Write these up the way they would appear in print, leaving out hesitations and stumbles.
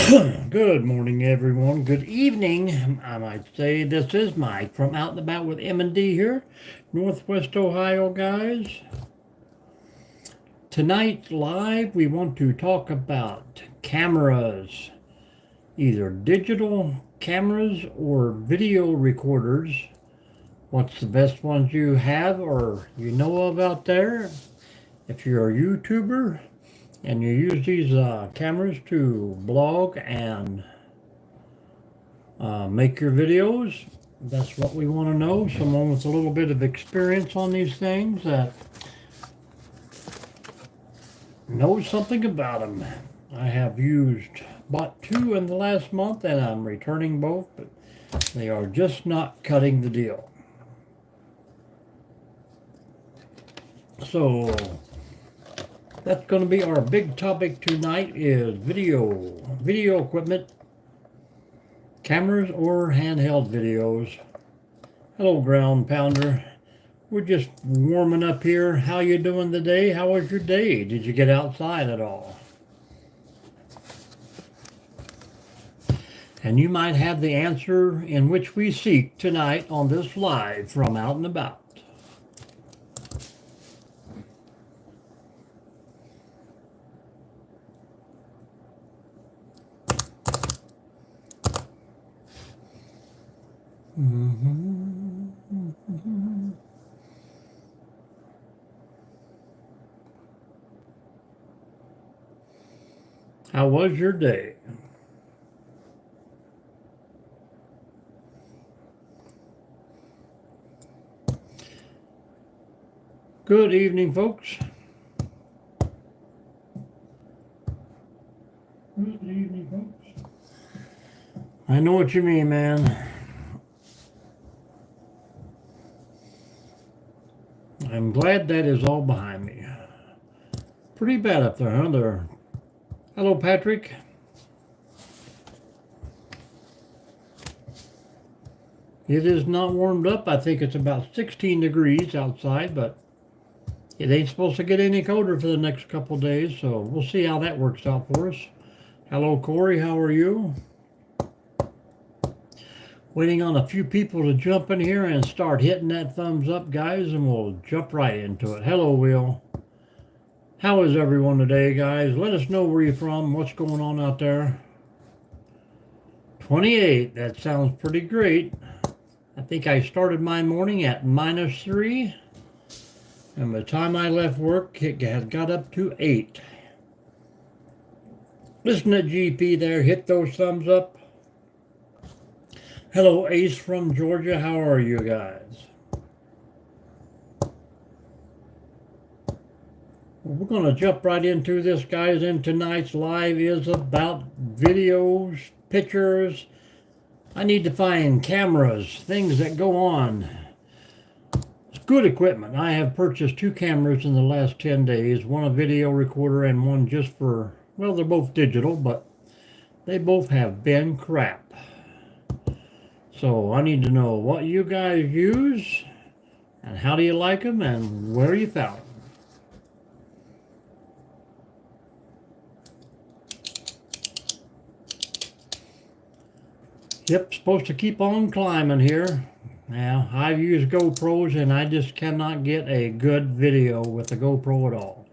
Good morning, everyone. Good evening, I might say. This is Mike from Out and About with M&D here, Northwest Ohio, guys. Tonight, live, we want to talk about cameras, either digital cameras or video recorders. What's the best ones you have or you know of out there? If you're a YouTuber and you use these cameras to blog and make your videos. That's what we want to know. Someone with a little bit of experience on these things that knows something about them. I have bought two in the last month and I'm returning both, but they are just not cutting the deal. So that's going to be our big topic tonight is video equipment, cameras or handheld videos. Hello, ground pounder. We're just warming up here. How you doing today? How was your day? Did you get outside at all? And you might have the answer in which we seek tonight on this live from Out and About. How was your day? Good evening, folks. Good evening, folks. I know what you mean, man. I'm glad that is all behind me. Pretty bad up there, huh? Hello, Patrick. It is not warmed up. I think it's about 16 degrees outside, but it ain't supposed to get any colder for the next couple of days, so we'll see how that works out for us. Hello, Corey. How are you? Waiting on a few people to jump in here and start hitting that thumbs up, guys, and we'll jump right into it. Hello, Will. How is everyone today, guys? Let us know where you're from, what's going on out there. 28, that sounds pretty great. I think I started my morning at -3, and by the time I left work, it had got up to 8. Listen to GP there, hit those thumbs up. Hello, Ace from Georgia. How are you guys? We're going to jump right into this, guys, and tonight's live is about videos, pictures. I need to find cameras, things that go on. It's good equipment. I have purchased 2 cameras in the last 10 days, one a video recorder and one just for, well, they're both digital, but they both have been crap. So I need to know what you guys use and how do you like them and where you found them. Yep, supposed to keep on climbing here. Now, I've used GoPros and I just cannot get a good video with the GoPro at all.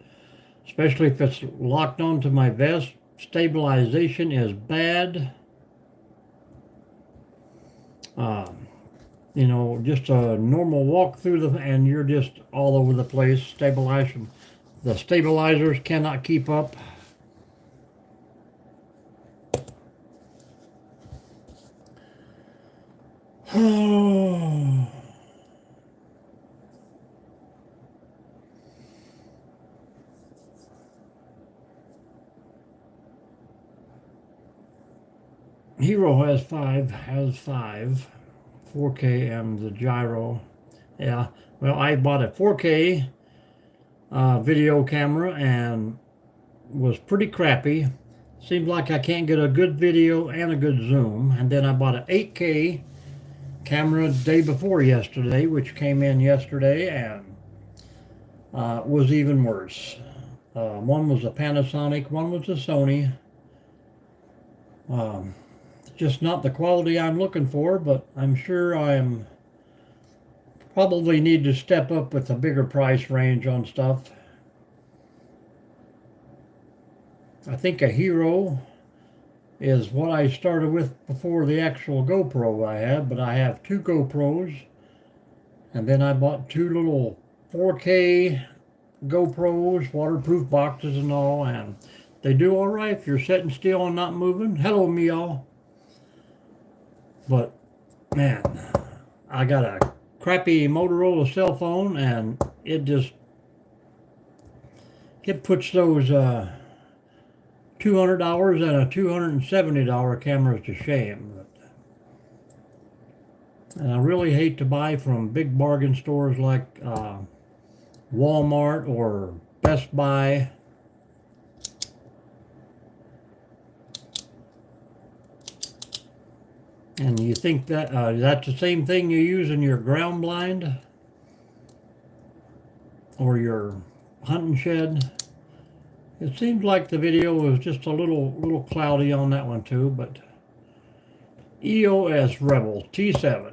Especially if it's locked onto my vest. Stabilization is bad. You know, just a normal walk through and you're just all over the place. Stabilization. The stabilizers cannot keep up. Oh. Hero has five, 4K and the gyro. Yeah, well, I bought a 4K video camera and was pretty crappy. Seems like I can't get a good video and a good zoom. And then I bought an 8K camera the day before yesterday, which came in yesterday and was even worse. One was a Panasonic, one was a Sony. It's just not the quality I'm looking for, but I'm sure I'm probably need to step up with a bigger price range on stuff. I think a Hero is what I started with before the actual GoPro I have, but I have two GoPros, and then I bought two little 4K GoPros, waterproof boxes and all, and they do all right if you're sitting still and not moving. Hello, me all. But man, I got a crappy Motorola cell phone, and it puts those $200 and a $270 cameras to shame. And I really hate to buy from big bargain stores like Walmart or Best Buy. And you think that that's the same thing you use in your ground blind or your hunting shed? It seems like the video was just a little cloudy on that one too, but EOS Rebel T7.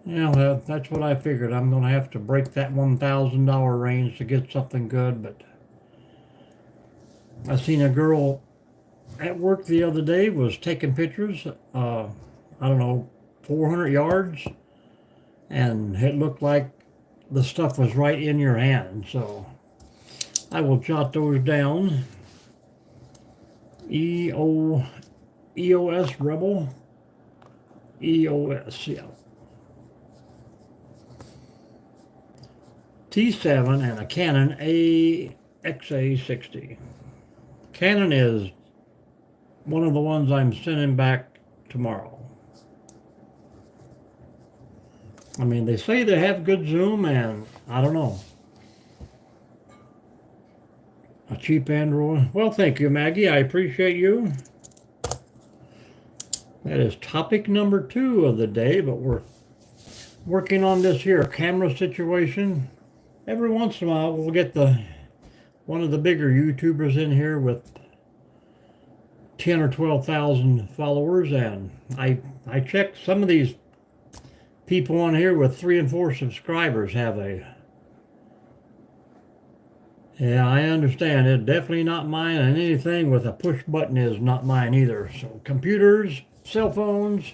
Yeah, that's what I figured. I'm going to have to break that $1,000 range to get something good, but I seen a girl at work the other day was taking pictures, I don't know, 400 yards, and it looked like the stuff was right in your hand. So I will jot those down. EOS Rebel. EOS, yeah. T7 and a Canon AXA60. Canon is one of the ones I'm sending back tomorrow. I mean, they say they have good zoom, and I don't know. A cheap Android. Well, thank you, Maggie. I appreciate you. That is topic number 2 of the day, but we're working on this here camera situation. Every once in a while, we'll get one of the bigger YouTubers in here with 10 or 12,000 followers, and I checked some of these people on here with 3 and 4 subscribers have yeah, I understand. It's definitely not mine, and anything with a push button is not mine either. So computers, cell phones,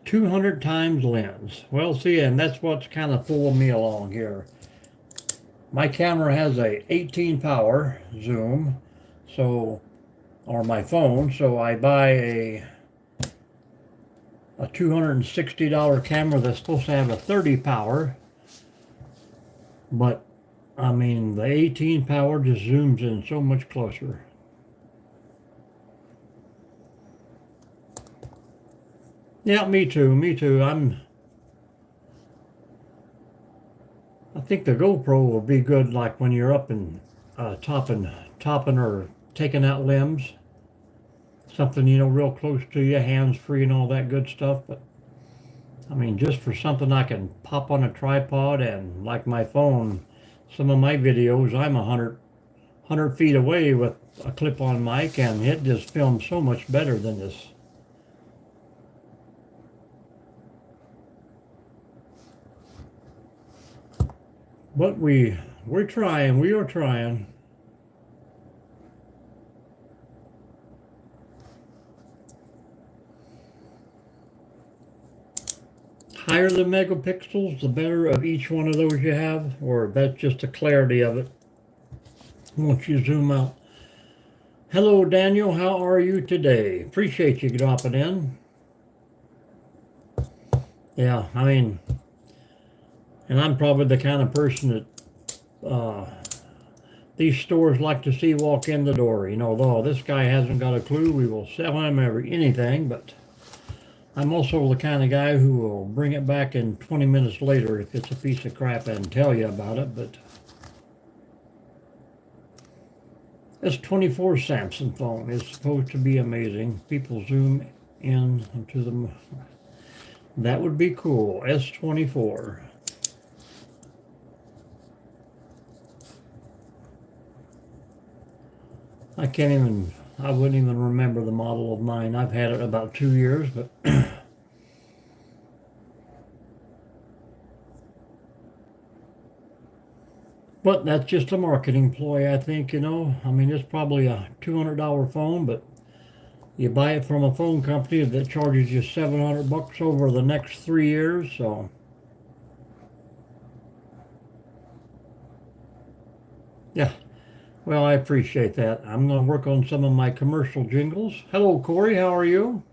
200 times lens. Well, see, and that's what's kind of fooling me along here. My camera has a 18 power zoom, so, or my phone, so I buy a $260 camera that's supposed to have a 30 power, but I mean the 18 power just zooms in so much closer. Yeah, me too. I think the GoPro will be good, like when you're up and topping or taking out limbs, something real close to you, hands free and all that good stuff. But I mean, just for something I can pop on a tripod, and like my phone, some of my videos I'm 100 feet away with a clip-on mic, and it just films so much better than this. But we're trying. We are trying. Higher the megapixels, the better of each one of those you have, or that's just the clarity of it once you zoom out. Hello, Daniel. How are you today? Appreciate you dropping in. Yeah, I mean, and I'm probably the kind of person that these stores like to see walk in the door. Though this guy hasn't got a clue, we will sell him anything, but I'm also the kind of guy who will bring it back in 20 minutes later if it's a piece of crap and tell you about it. But this 24 Samsung phone is supposed to be amazing. People zoom in to them. That would be cool. S24. I wouldn't even remember the model of mine. I've had it about 2 years, but but that's just a marketing ploy, I think, I mean, it's probably a $200 phone, but you buy it from a phone company that charges you $700 over the next 3 years, so yeah. Well, I appreciate that. I'm going to work on some of my commercial jingles. Hello, Corey. How are you?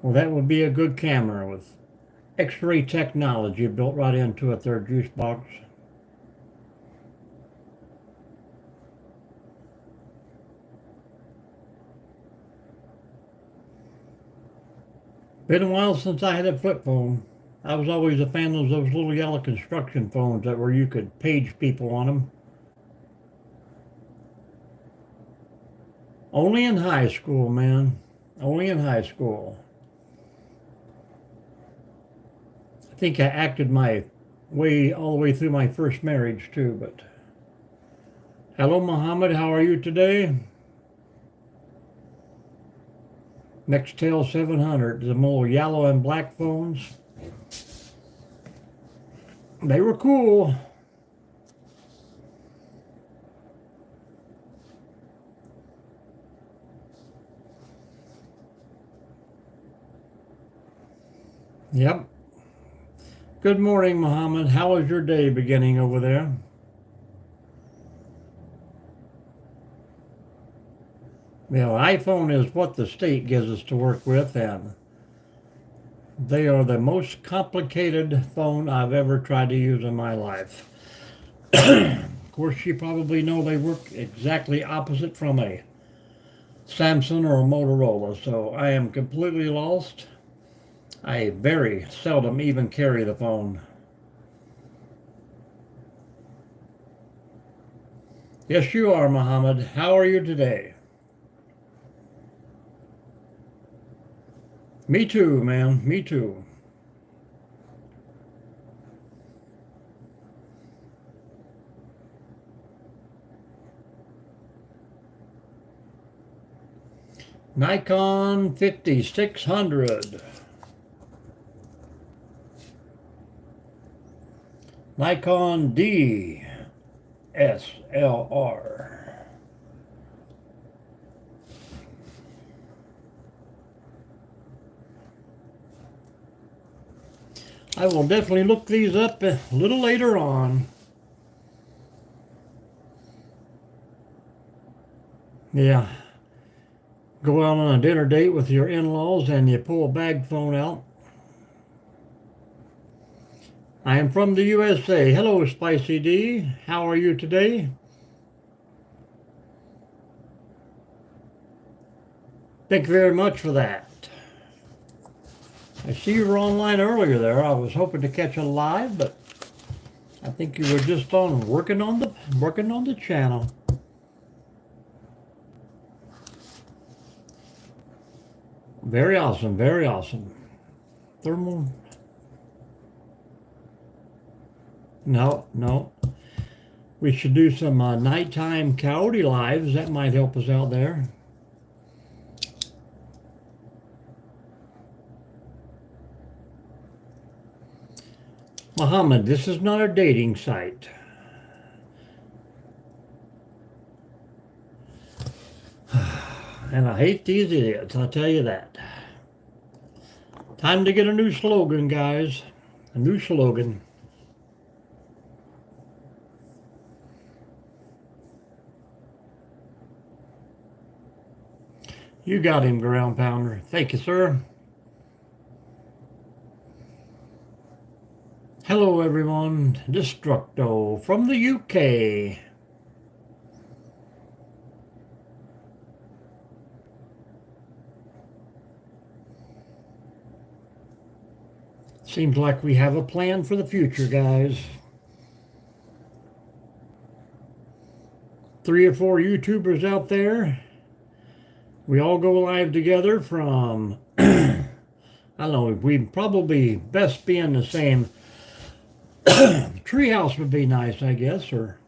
Well, that would be a good camera with X-ray technology built right into it there, juice box. Been a while since I had a flip phone. I was always a fan of those little yellow construction phones that where you could page people on them. Only in high school, man. Only in high school. I think I acted my way all the way through my first marriage too, but hello, Muhammad. How are you today? Nextel 700, the more yellow and black phones. They were cool. Yep. Good morning, Muhammad. How is your day beginning over there? Well, iPhone is what the state gives us to work with, and they are the most complicated phone I've ever tried to use in my life. Of course, you probably know they work exactly opposite from a Samsung or a Motorola, so I am completely lost. I very seldom even carry the phone. Yes, you are, Muhammad. How are you today? Me too, man. Me too. Nikon 5600. Nikon DSLR. I will definitely look these up a little later on. Yeah. Go out on a dinner date with your in-laws and you pull a bag phone out. I am from the USA. Hello, Spicy D. How are you today? Thank you very much for that. I see you were online earlier there. I was hoping to catch it live, but I think you were just on working on the channel. Very awesome, very awesome. Thermal. No. We should do some nighttime coyote lives. That might help us out there. Muhammad, this is not a dating site. And I hate these idiots, I'll tell you that. Time to get a new slogan, guys. A new slogan. You got him, ground pounder. Thank you, sir. Hello, everyone. Destructo from the UK. Seems like we have a plan for the future, guys. 3 or 4 YouTubers out there We all go live together from, I don't know, we probably best be in the same treehouse would be nice, I guess, or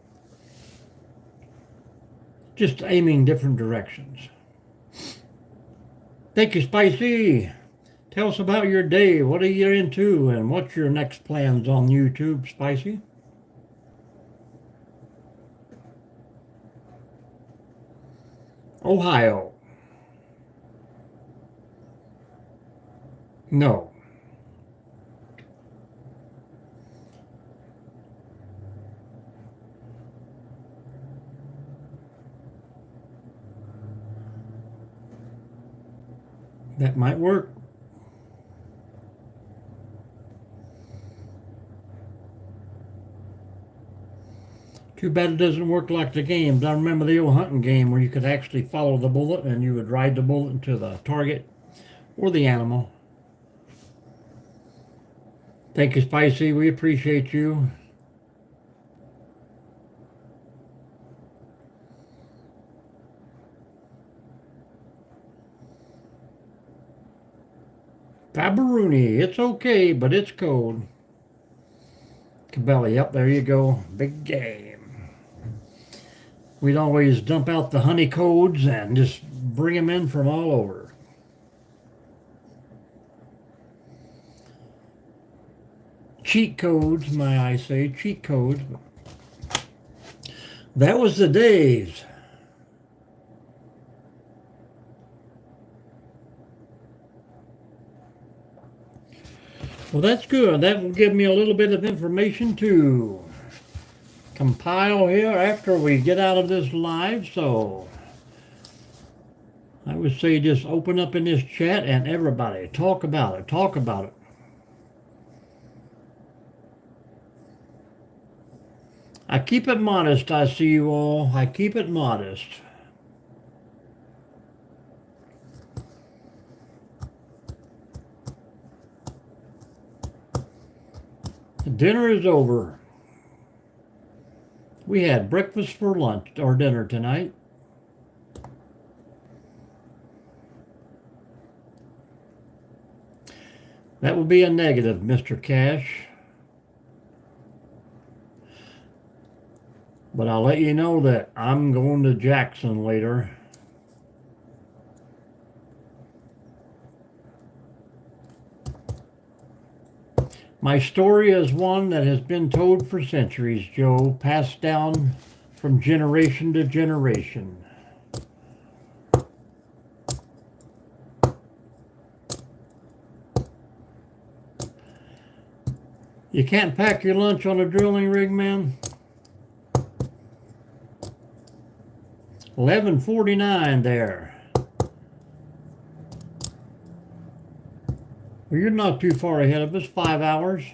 just aiming different directions. Thank you, Spicy. Tell us about your day. What are you into, and what's your next plans on YouTube, Spicy? Ohio. No. That might work. Too bad it doesn't work like the games. I remember the old hunting game where you could actually follow the bullet and you would ride the bullet to the target or the animal. Thank you, Spicy. We appreciate you. Fabaruni, it's okay, but it's cold. Cabelli, yep, there you go. Big game. We'd always dump out the honey codes and just bring them in from all over. Cheat codes, may I say, cheat codes. That was the days. Well, that's good. That will give me a little bit of information to compile here after we get out of this live. So I would say just open up in this chat and everybody talk about it. Talk about it. I keep it modest, I see you all. I keep it modest. Dinner is over. We had breakfast for lunch or dinner tonight. That will be a negative, Mr. Cash. But I'll let you know that I'm going to Jackson later. My story is one that has been told for centuries, Joe, passed down from generation to generation. You can't pack your lunch on a drilling rig, man? 11:49 there. Well, you're not too far ahead of us, 5 hours.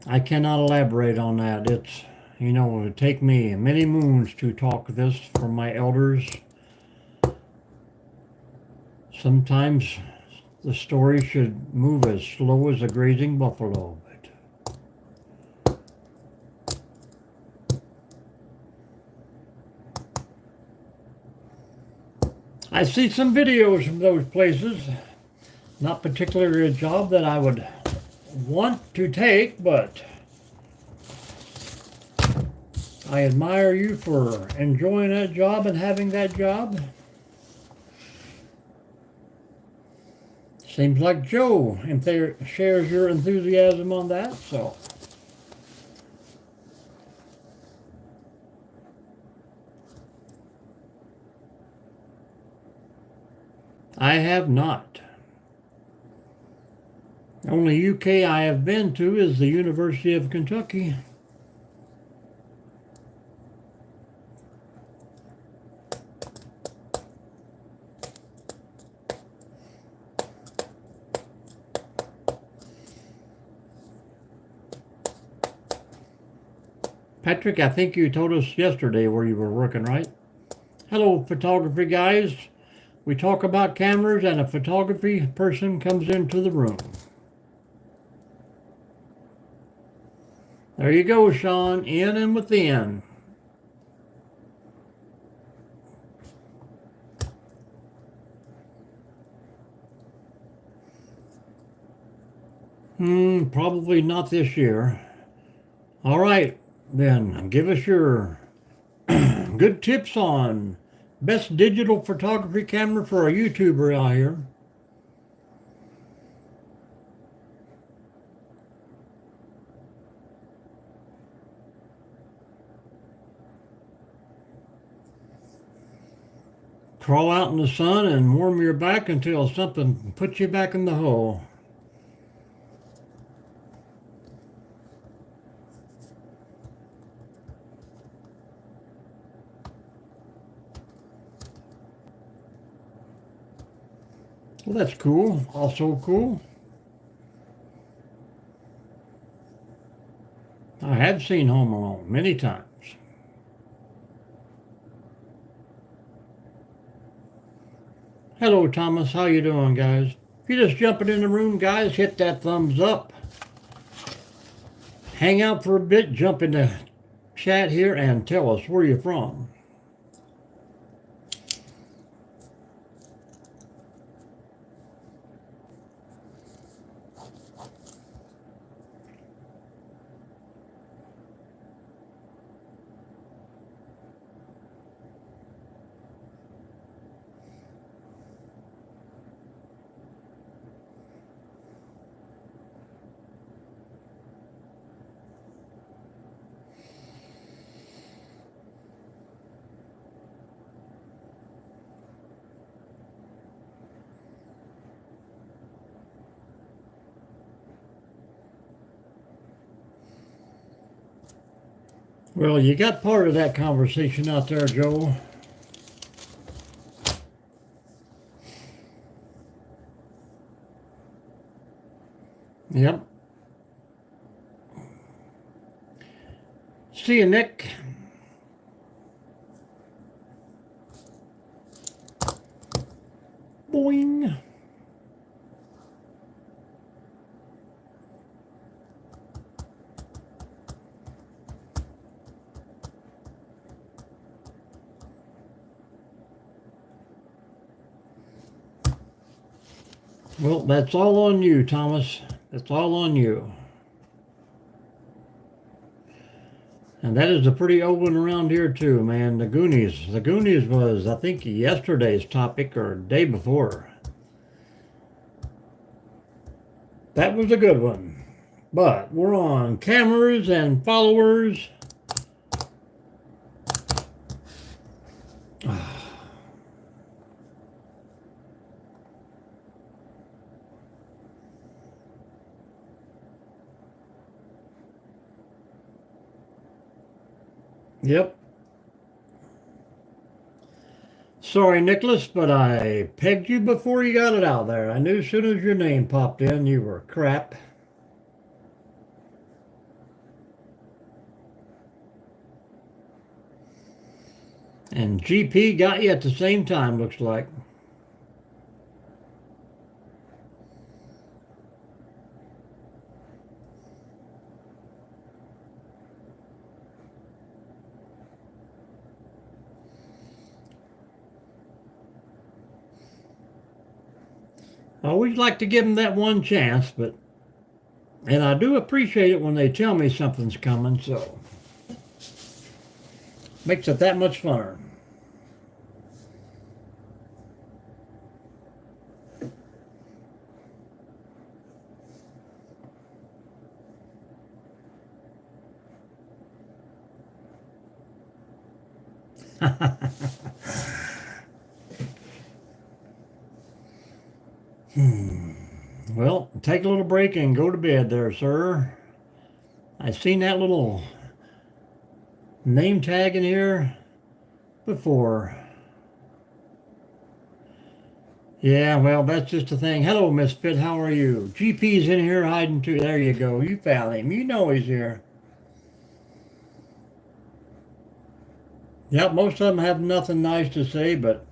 I cannot elaborate on that. It's, you know, it would take me many moons to talk this from my elders. Sometimes the story should move as slow as a grazing buffalo. I see some videos from those places. Not particularly a job that I would want to take, but I admire you for enjoying that job and having that job. Seems like Joe shares your enthusiasm on that, so. I have not. The only UK I have been to is the University of Kentucky. Patrick, I think you told us yesterday where you were working, right? Hello, photography guys. We talk about cameras and a photography person comes into the room. There you go, Sean, in and within. Probably not this year. All right, then give us your good tips on best digital photography camera for a YouTuber out here. Crawl out in the sun and warm your back until something puts you back in the hole. Well, that's cool. Also cool. I have seen Home Alone many times. Hello, Thomas. How you doing, guys? If you're just jumping in the room, guys, hit that thumbs up. Hang out for a bit, jump in the chat here, and tell us where you're from. Well, you got part of that conversation out there, Joe. Yep. See you, Nick. Boing. Well, that's all on you, Thomas. That's all on you. And that is a pretty old one around here too, man. The Goonies. The Goonies was, I think, yesterday's topic or day before. That was a good one. But we're on cameras and followers. Yep. Sorry, Nicholas, but I pegged you before you got it out there. I knew as soon as your name popped in, you were crap. And GP got you at the same time, looks like. I always like to give them that one chance, and I do appreciate it when they tell me something's coming, so makes it that much funner. Well, take a little break and go to bed there, sir. I seen that little name tag in here before. Yeah, well, that's just a thing. Hello, Misfit. How are you? GP's in here hiding too. There you go. You found him. You know he's here. Yep, most of them have nothing nice to say, but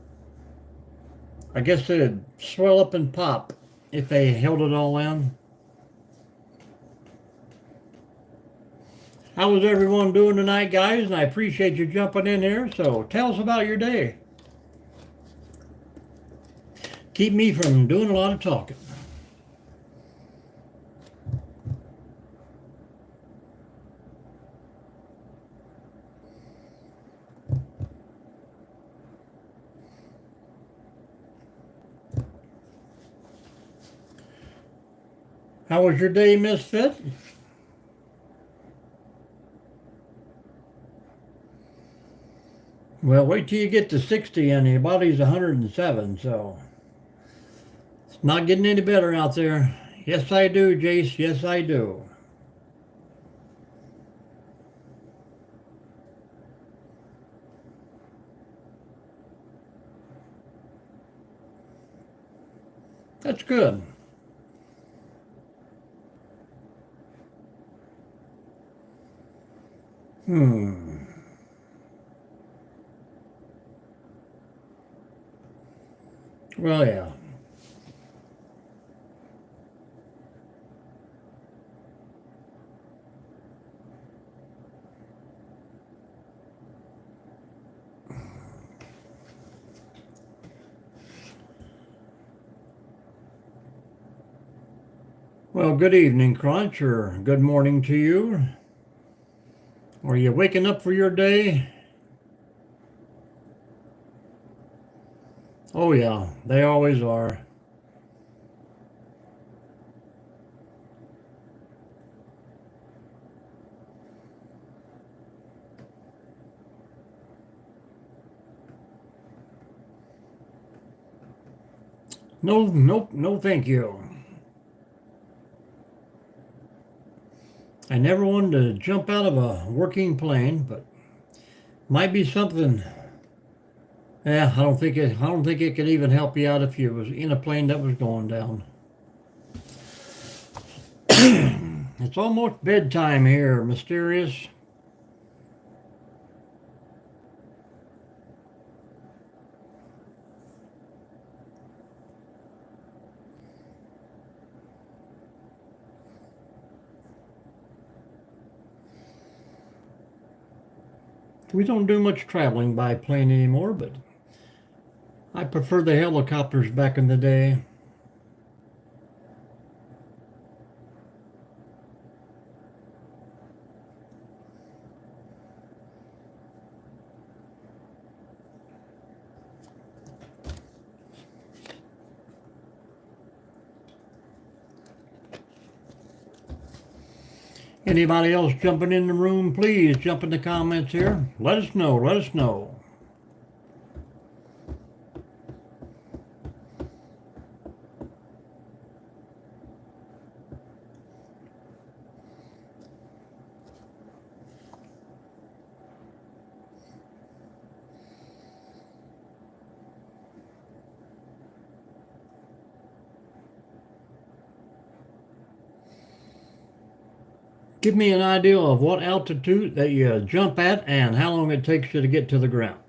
I guess they'd swell up and pop if they held it all in. How is everyone doing tonight, guys? And I appreciate you jumping in here. So tell us about your day. Keep me from doing a lot of talking. How was your day, Misfit? Well, wait till you get to 60 and your body's 107, so it's not getting any better out there. Yes, I do, Jace. Yes, I do. That's good. Well, yeah. Well, good evening, Crunch, or good morning to you. Are you waking up for your day? Oh, yeah, they always are. No, nope, no, thank you. I never wanted to jump out of a working plane, but might be something. Yeah, I don't think it could even help you out if you was in a plane that was going down. It's almost bedtime here, Mysterious. We don't do much traveling by plane anymore, but I prefer the helicopters back in the day. Anybody else jumping in the room, please jump in the comments here. Let us know, let us know. Give me an idea of what altitude that you jump at and how long it takes you to get to the ground.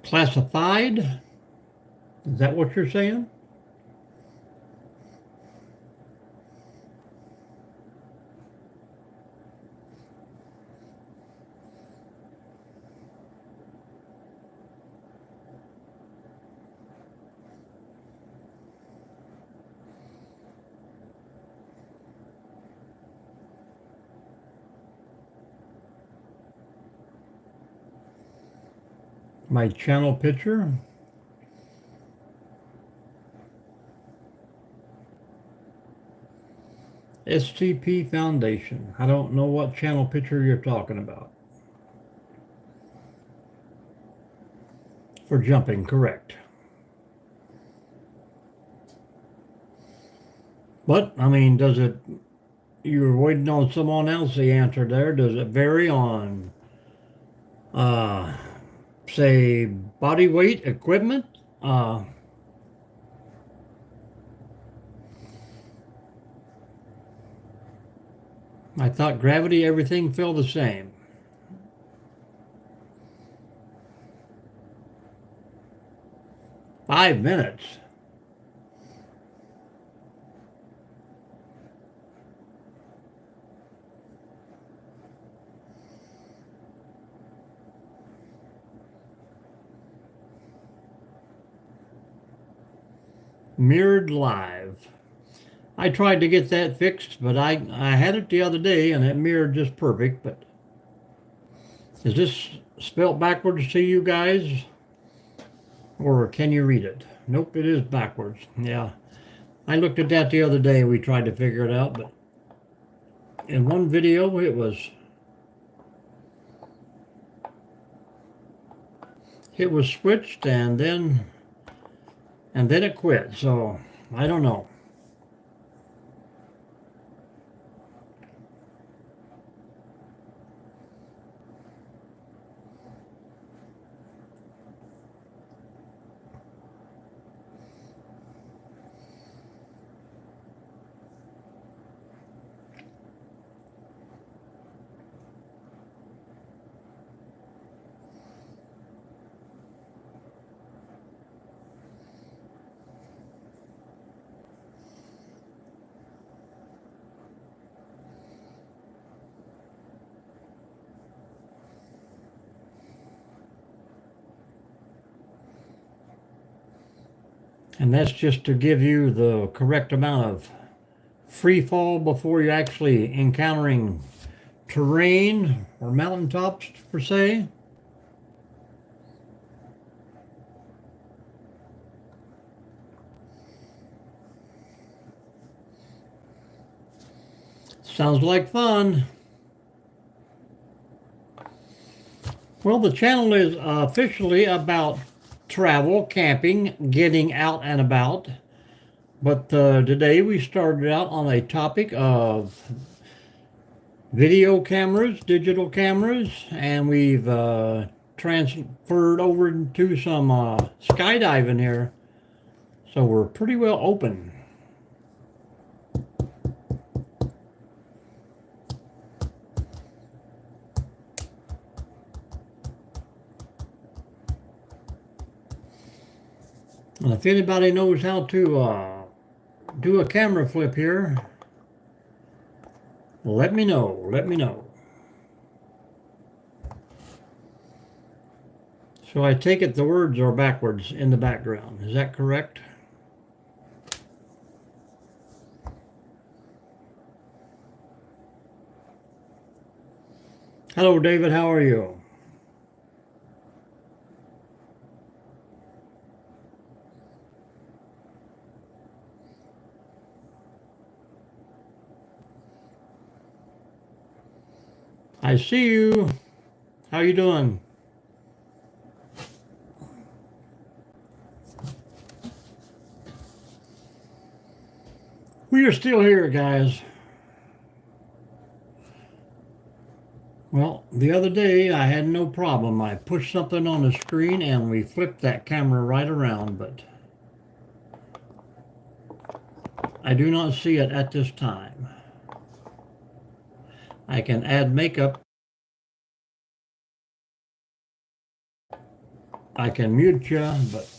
Classified? Is that what you're saying? My channel picture? SCP Foundation. I don't know what channel picture you're talking about. For jumping, correct. But, I mean, does it, you were waiting on someone else the answer there. Does it vary on, say, body weight, equipment? I thought gravity, everything felt the same. 5 minutes. Mirrored live. I tried to get that fixed, but I had it the other day and it mirrored just perfect. But is this spelled backwards to you guys? Or can you read it? Nope, it is backwards. Yeah. I looked at that the other day. We tried to figure it out, but in one video it was switched and then it quit. So I don't know. And that's just to give you the correct amount of free fall before you're actually encountering terrain or mountaintops per se. Sounds like fun. Well, the channel is officially about travel, camping, getting out and about. But today we started out on a topic of video cameras, digital cameras, and we've transferred over to some skydiving here. So we're pretty well open. And if anybody knows how to do a camera flip here, let me know. Let me know. So I take it the words are backwards in the background. Is that correct? Hello, David. How are you? I see you. How you doing? We are still here, guys. Well, the other day I had no problem. I pushed something on the screen and we flipped that camera right around, but I do not see it at this time. I can add makeup. I can mute you, but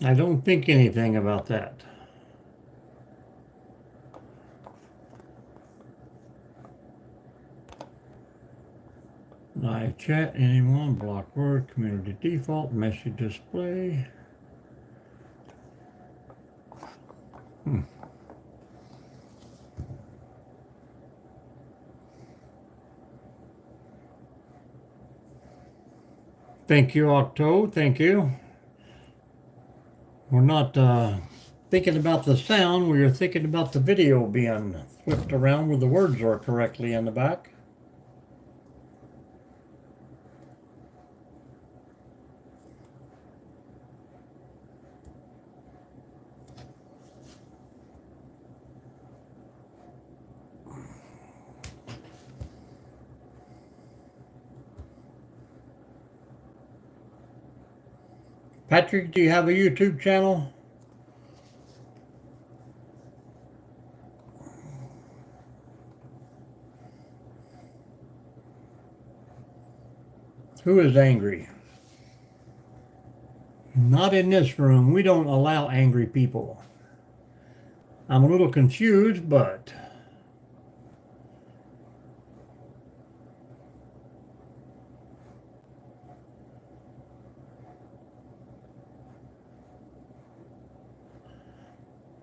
I don't think anything about that. Live chat, anyone, block word, community default, message display. Thank you, Octo. Thank you. We're not thinking about the sound. We are thinking about the video being flipped around where the words are correctly in the back. Patrick, do you have a YouTube channel? Who is angry? Not in this room. We don't allow angry people. I'm a little confused, but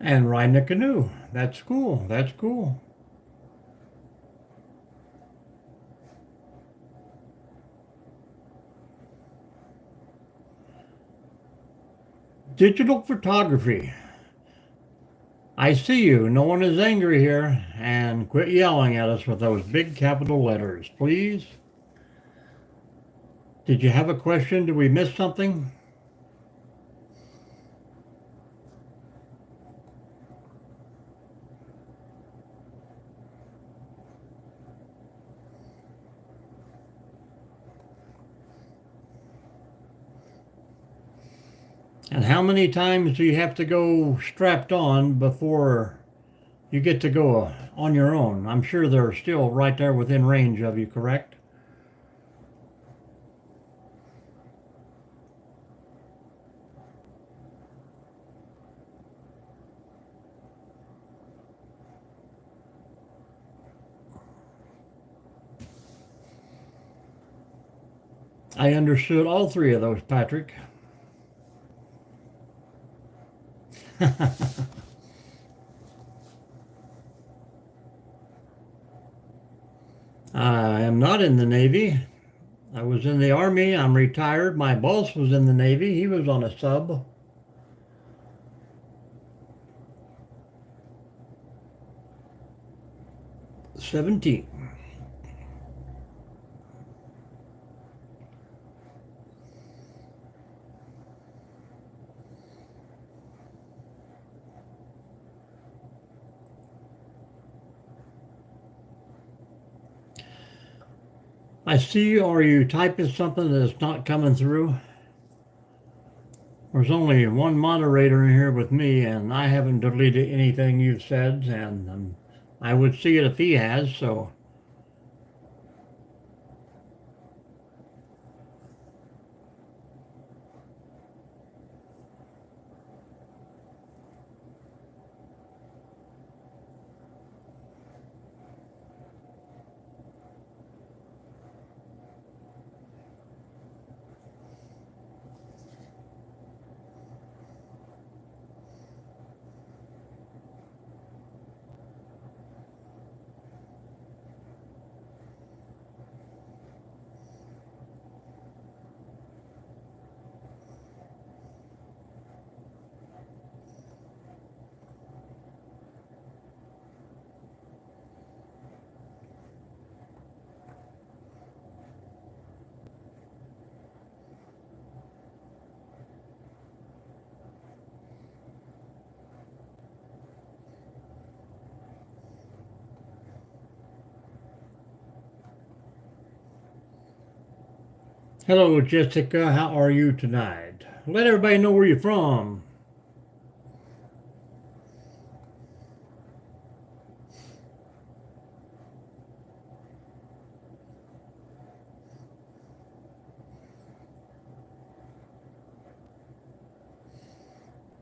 and riding a canoe. That's cool. That's cool. Digital photography. I see you. No one is angry here. And quit yelling at us with those big capital letters, please. Did you have a question? Did we miss something? And how many times do you have to go strapped on before you get to go on your own? I'm sure they're still right there within range of you, correct? I understood all three of those, Patrick. I am not in the Navy. I was in the Army. I'm retired. My boss was in the Navy. He was on a sub. '17. I see, are you typing something that's not coming through? There's only one moderator in here with me, and I haven't deleted anything you've said, and I would see it if he has, so. Hello, Jessica. How are you tonight? Let everybody know where you're from.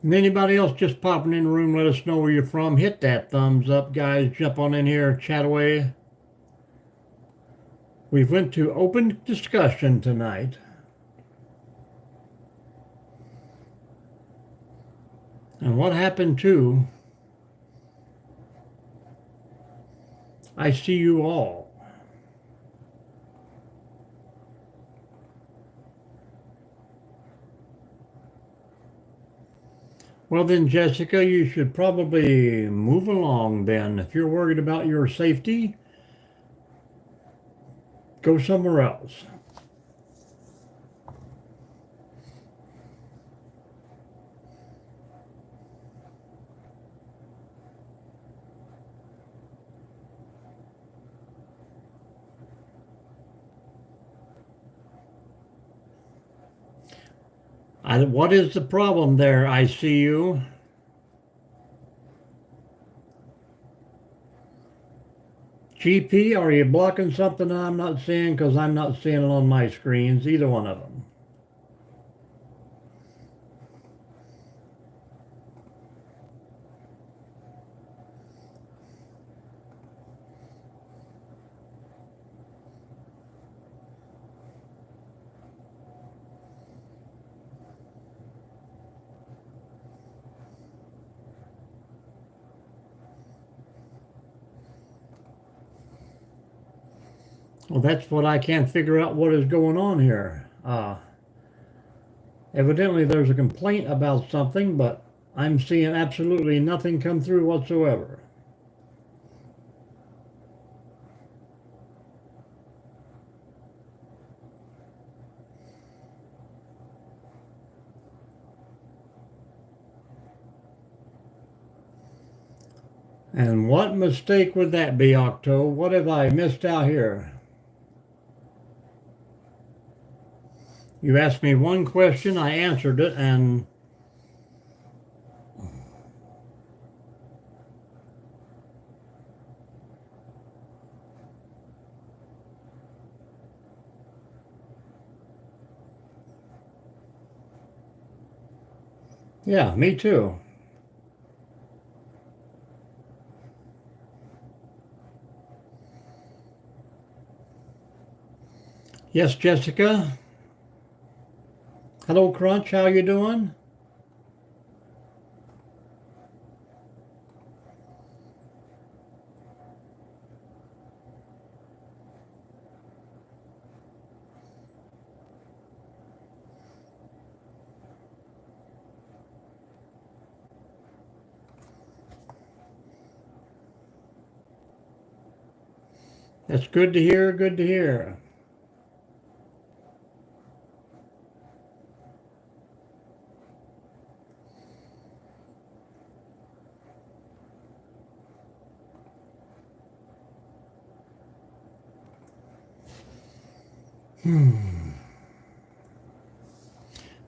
And anybody else just popping in the room, let us know where you're from. Hit that thumbs up, guys. Jump on in here, chat away. We've went to open discussion tonight. And what happened to I see you all. Well then, Jessica, you should probably move along then. If you're worried about your safety, go somewhere else. What is the problem there? I see you. GP, are you blocking something I'm not seeing? Because I'm not seeing it on my screens, either one of them. Well, that's what I can't figure out what is going on here. Evidently there's a complaint about something, but I'm seeing absolutely nothing come through whatsoever. And what mistake would that be, Octo? What have I missed out here? You asked me one question, I answered it, and yeah, me too. Yes, Jessica. Hello, Crunch. How you doing? That's good to hear. Good to hear.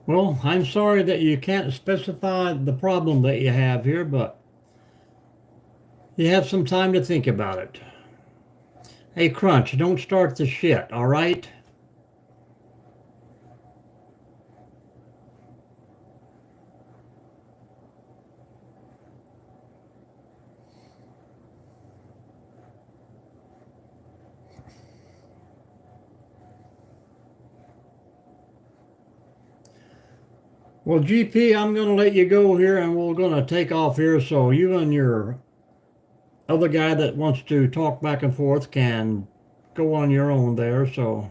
Well, I'm sorry that you can't specify the problem that you have here, but you have some time to think about it. Hey, Crunch, don't start the shit, all right? Well, GP, I'm going to let you go here and we're going to take off here so you and your other guy that wants to talk back and forth can go on your own there. So,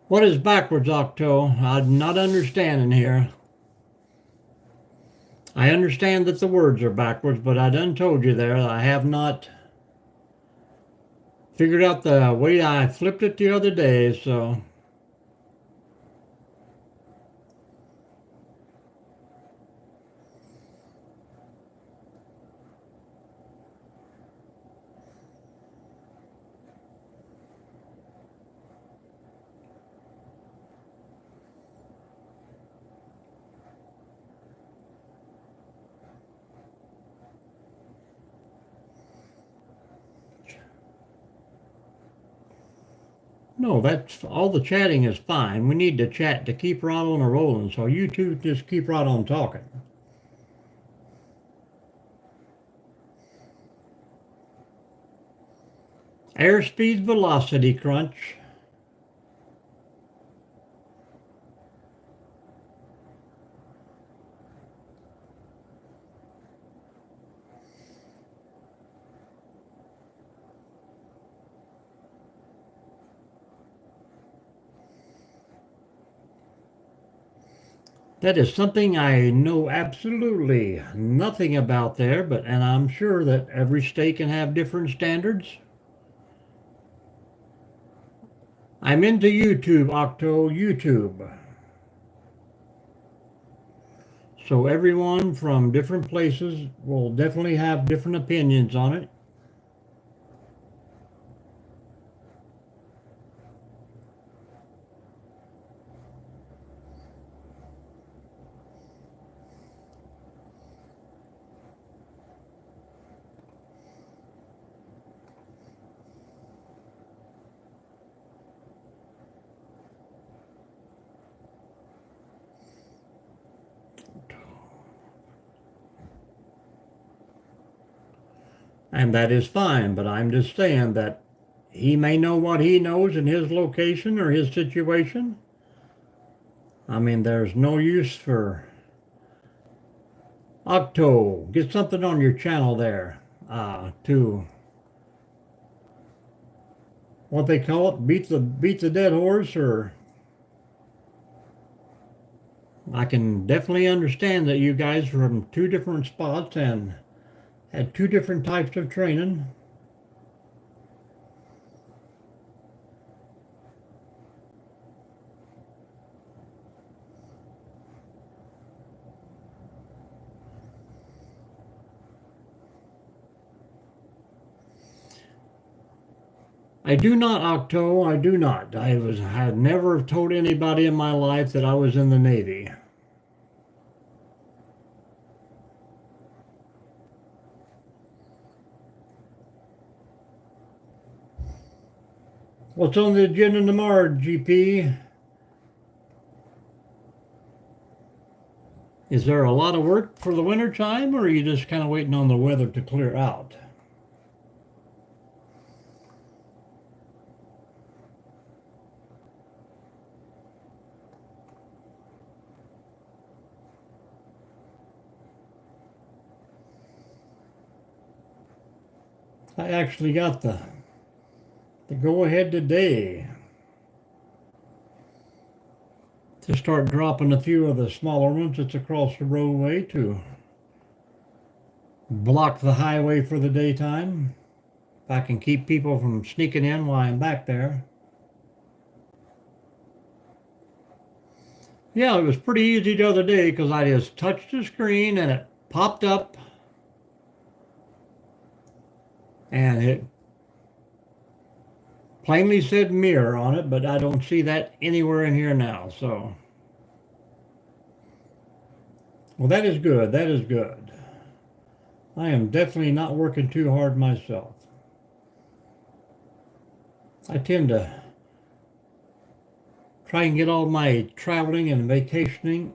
what is backwards, Octo? I'm not understanding here. I understand that the words are backwards, but I done told you there I have not figured out the way I flipped it the other day, so. No, that's all the chatting is fine. We need to chat to keep right on a rolling, so you two just keep right on talking. Airspeed velocity, Crunch. That is something I know absolutely nothing about there, and I'm sure that every state can have different standards. I'm into YouTube, Octo, YouTube. So everyone from different places will definitely have different opinions on it. And that is fine, but I'm just saying that he may know what he knows in his location or his situation. I mean, there's no use for Octo. Get something on your channel there to what they call it, beat the dead horse, or I can definitely understand that you guys are from two different spots and had two different types of training. I do not, Octo, I do not. I had never told anybody in my life that I was in the Navy. What's on the agenda tomorrow, GP? Is there a lot of work for the winter time, or are you just kind of waiting on the weather to clear out? I actually got the go-ahead today to start dropping a few of the smaller ones that's across the roadway to block the highway for the daytime. If I can keep people from sneaking in while I'm back there. Yeah, it was pretty easy the other day because I just touched the screen and it popped up and it plainly said mirror on it, but I don't see that anywhere in here now, so. Well, that is good. That is good. I am definitely not working too hard myself. I tend to try and get all my traveling and vacationing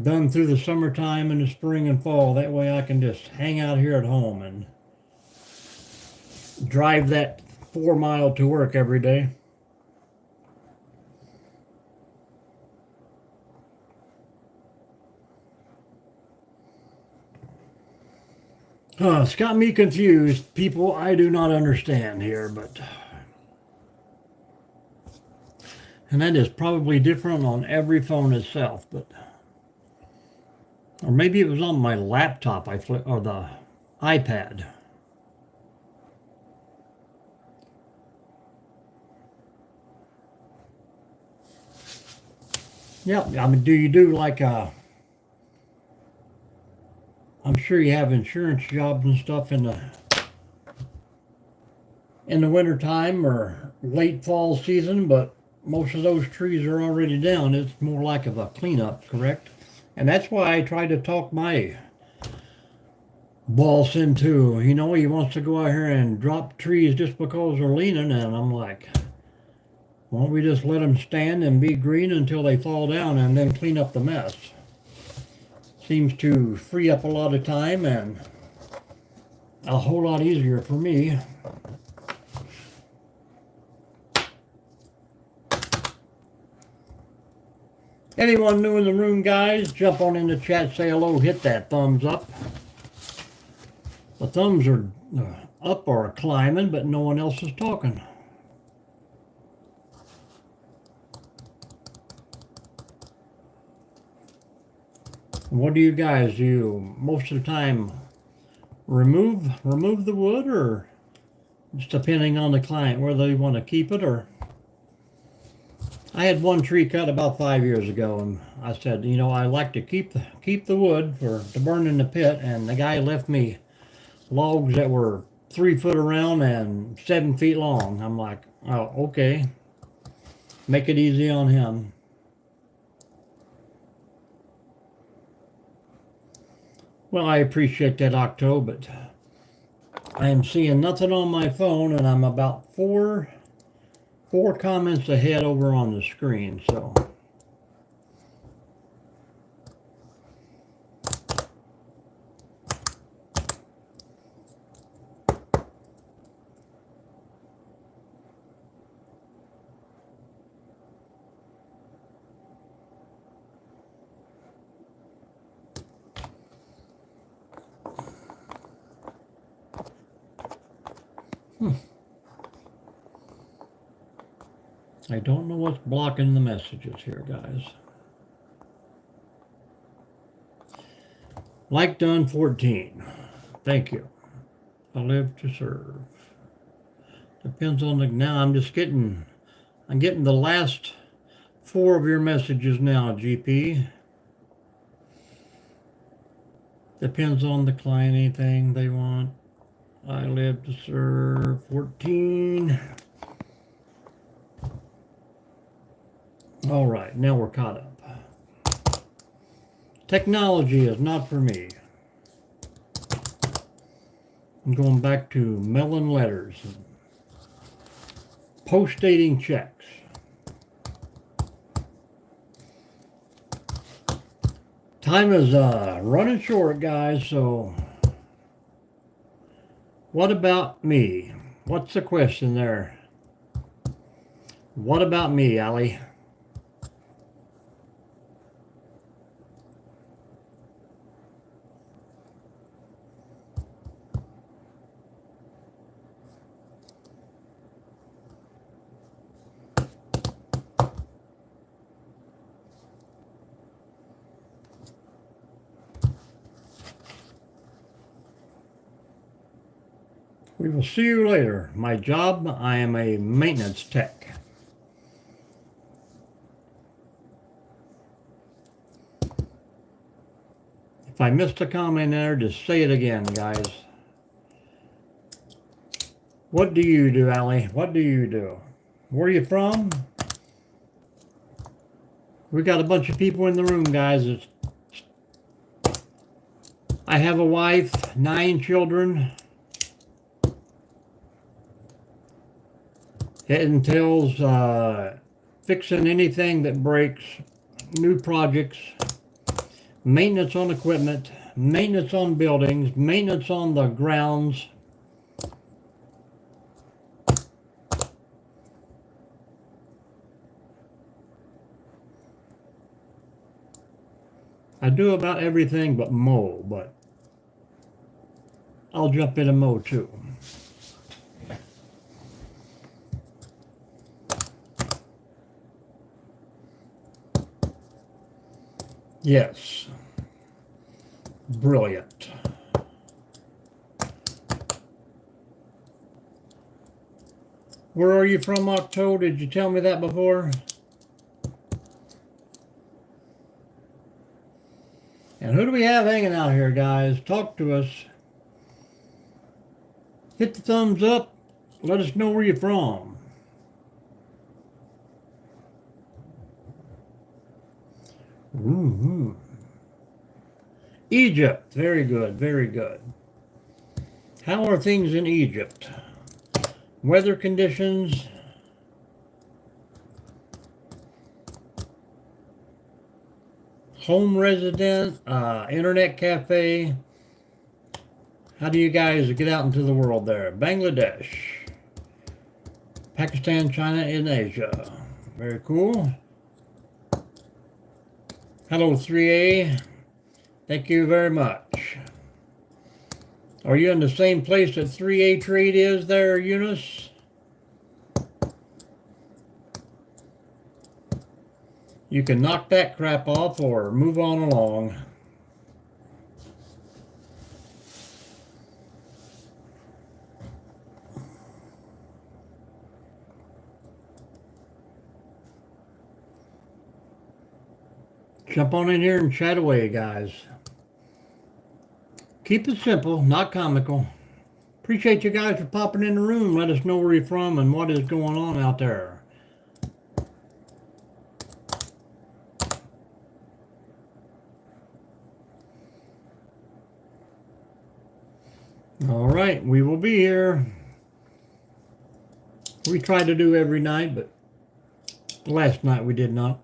done through the summertime and the spring and fall. That way I can just hang out here at home and drive that 4 mile to work every day. It's got me confused. People I do not understand here, but. And that is probably different on every phone itself, but. Or maybe it was on my laptop or the iPad. Yeah, I mean, do you do like I'm sure you have insurance jobs and stuff in the winter time or late fall season, but most of those trees are already down. It's more like of a cleanup, correct? And that's why I try to talk my boss into, he wants to go out here and drop trees just because they're leaning, and I'm like, why don't we just let them stand and be green until they fall down and then clean up the mess? Seems to free up a lot of time and a whole lot easier for me. Anyone new in the room, guys, jump on in the chat, say hello, hit that thumbs up. The thumbs are up or climbing, but no one else is talking. What do you guys do? Most of the time remove the wood, or just depending on the client whether they want to keep it, or I had one tree cut about 5 years ago, and I said, I like to keep the wood to burn in the pit, and the guy left me logs that were 3 foot around and 7 feet long. I'm like, oh, okay, make it easy on him. Well, I appreciate that, Octo, but I am seeing nothing on my phone, and I'm about four comments ahead over on the screen, so. Hmm. I don't know what's blocking the messages here, guys. Like done 14. Thank you. I live to serve. Depends on the, now I'm getting the last 4 of your messages now, GP. Depends on the client, anything they want. I live to serve 14. All right, now we're caught up. Technology is not for me. I'm going back to mailing letters, post-dating checks. Time is running short, guys, so what about me? What's the question there? What about me, Allie? We will see you later. My job, I am a maintenance tech. If I missed a comment there, just say it again, guys. What do you do, Allie? What do you do? Where are you from? We got a bunch of people in the room, guys. I have a wife, 9 children. It entails fixing anything that breaks, new projects, maintenance on equipment, maintenance on buildings, maintenance on the grounds. I do about everything but mow, but I'll jump in and mow too. Yes. Brilliant. Where are you from, Octo? Did you tell me that before? And who do we have hanging out here, guys? Talk to us. Hit the thumbs up. Let us know where you're from. Mm-hmm. Egypt. Very good. Very good. How are things in Egypt? Weather conditions. Home resident. Internet cafe. How do you guys get out into the world there? Bangladesh. Pakistan, China, and Asia. Very cool. Hello, 3A. Thank you very much. Are you in the same place that 3A Trade is there, Eunice? You can knock that crap off or move on along. Jump on in here and chat away, guys. Keep it simple, not comical. Appreciate you guys for popping in the room. Let us know where you're from and what is going on out there. All right, we will be here. We try to do every night, but last night we did not.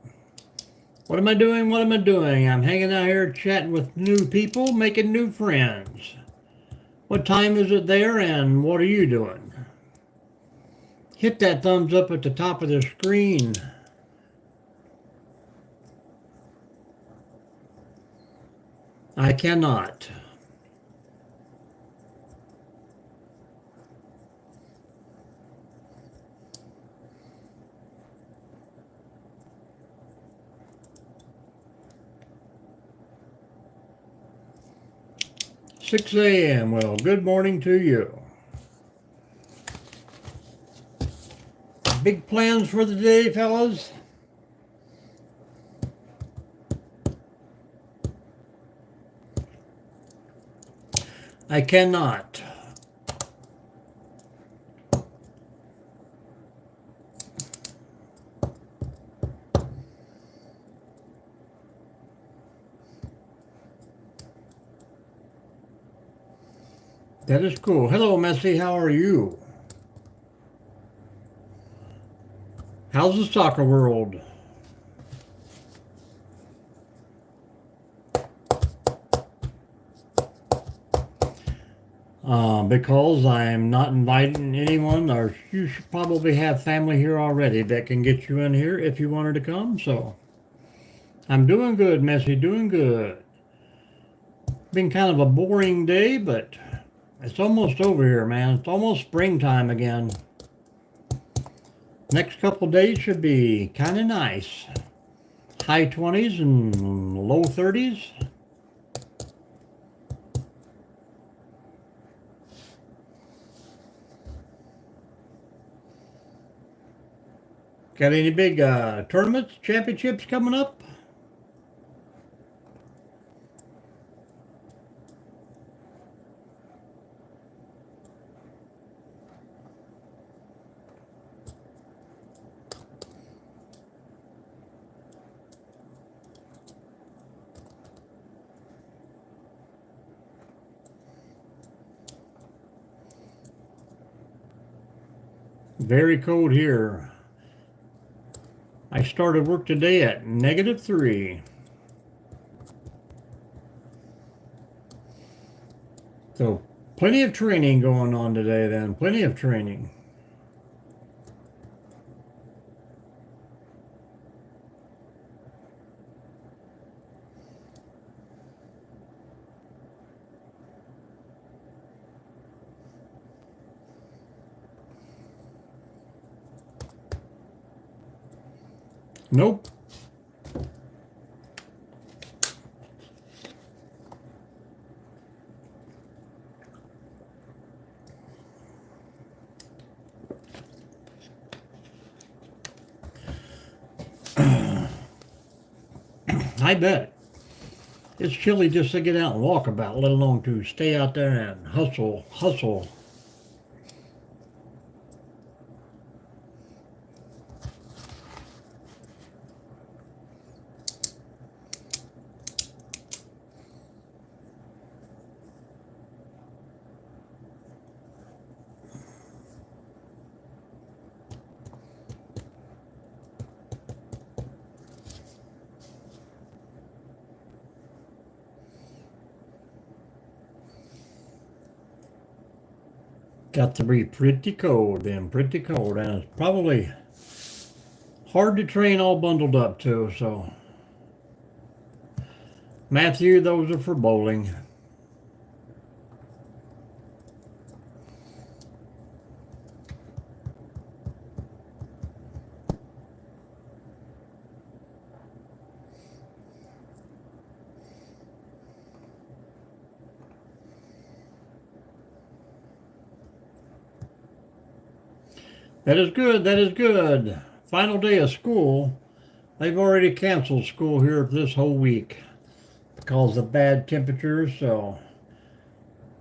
What am I doing? What am I doing? I'm hanging out here chatting with new people, making new friends. What time is it there and what are you doing? Hit that thumbs up at the top of the screen. I cannot. 6 a.m. Well, good morning to you. Big plans for the day, fellas? I cannot. That is cool. Hello, Messi. How are you? How's the soccer world? Because I'm not inviting anyone, or you should probably have family here already that can get you in here if you wanted to come. So I'm doing good, Messi, doing good. Been kind of a boring day, but it's almost over here, man. It's almost springtime again. Next couple days should be kind of nice. High 20s and low 30s. Got any big tournaments, championships coming up? Very cold here. I started work today at -3. So plenty of training going on today then. Plenty of training. Nope. I bet. It's chilly just to get out and walk about, let alone to stay out there and hustle. Got to be pretty cold then, pretty cold. And it's probably hard to train all bundled up too, so. Matthew, those are for bowling. That is good, that is good. Final day of school. They've already canceled school here this whole week because of bad temperatures, so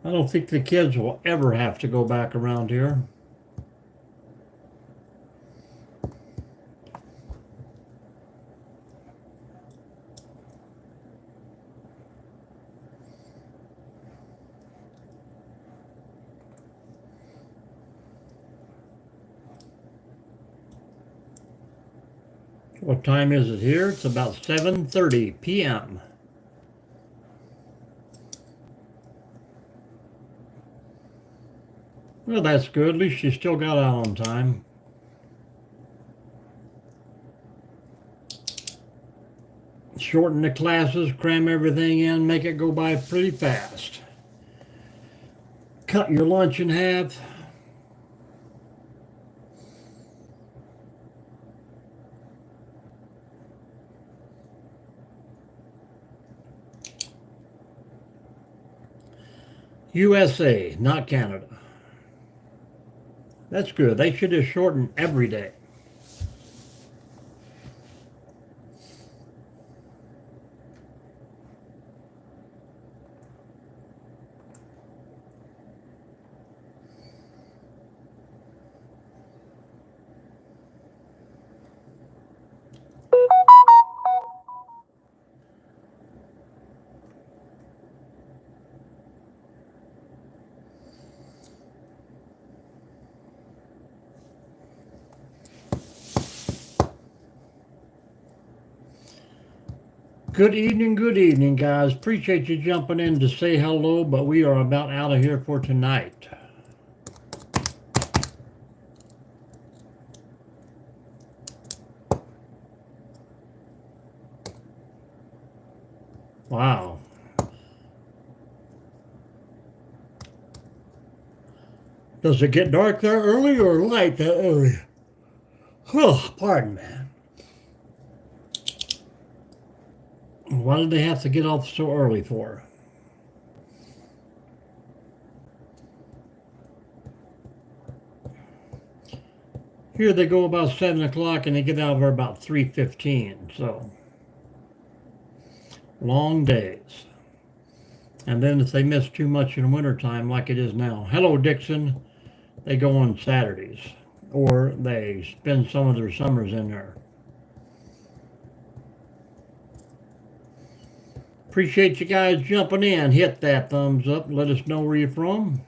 I don't think the kids will ever have to go back around here. What time is it here? It's about 7:30 p.m. Well, that's good. At least you still got out on time. Shorten the classes, cram everything in, make it go by pretty fast. Cut your lunch in half. USA, not Canada. That's good. They should have shortened every day. Good evening, guys. Appreciate you jumping in to say hello, but we are about out of here for tonight. Wow. Does it get dark there early or light that early? Oh, pardon me. Why did they have to get off so early for? Here they go about 7 o'clock and they get out of there about 3:15. So long days. And then if they miss too much in wintertime like it is now. Hello, Dixon. They go on Saturdays. Or they spend some of their summers in there. Appreciate you guys jumping in. Hit that thumbs up. Let us know where you're from.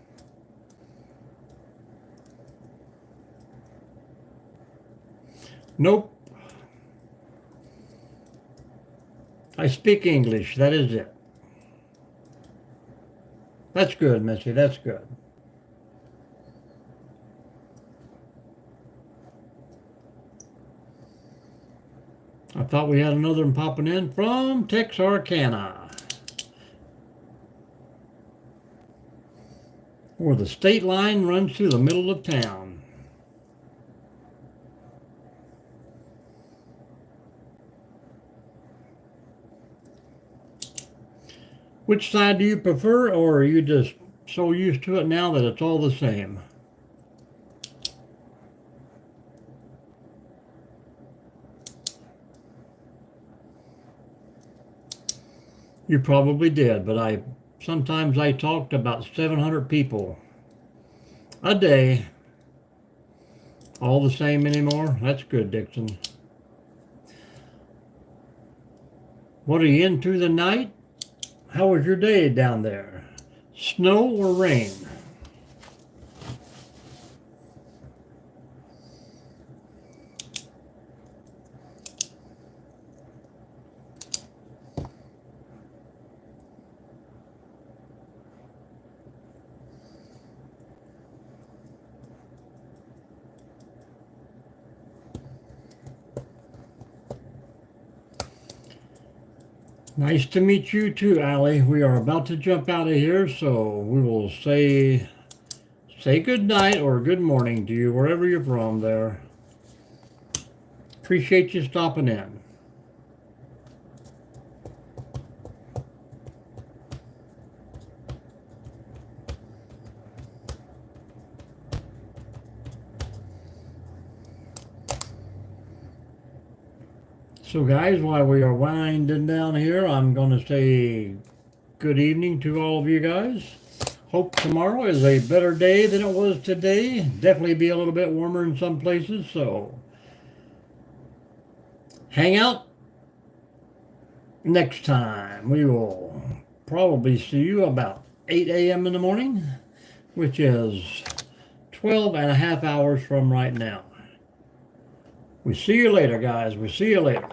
Nope. I speak English. That is it. That's good, Missy. That's good. I thought we had another one popping in from Texarkana, where the state line runs through the middle of town. Which side do you prefer, or are you just so used to it now that it's all the same? You probably did, but sometimes I talk to about 700 people a day. All the same anymore? That's good, Dixon. What are you into tonight? How was your day down there? Snow or rain? Nice to meet you too, Allie. We are about to jump out of here, so we will say good night or good morning to you, wherever you're from there. Appreciate you stopping in. So guys, while we are winding down here, I'm going to say good evening to all of you guys. Hope tomorrow is a better day than it was today. Definitely be a little bit warmer in some places, so hang out next time. We will probably see you about 8 a.m. in the morning, which is 12 and a half hours from right now. We see you later, guys. We see you later.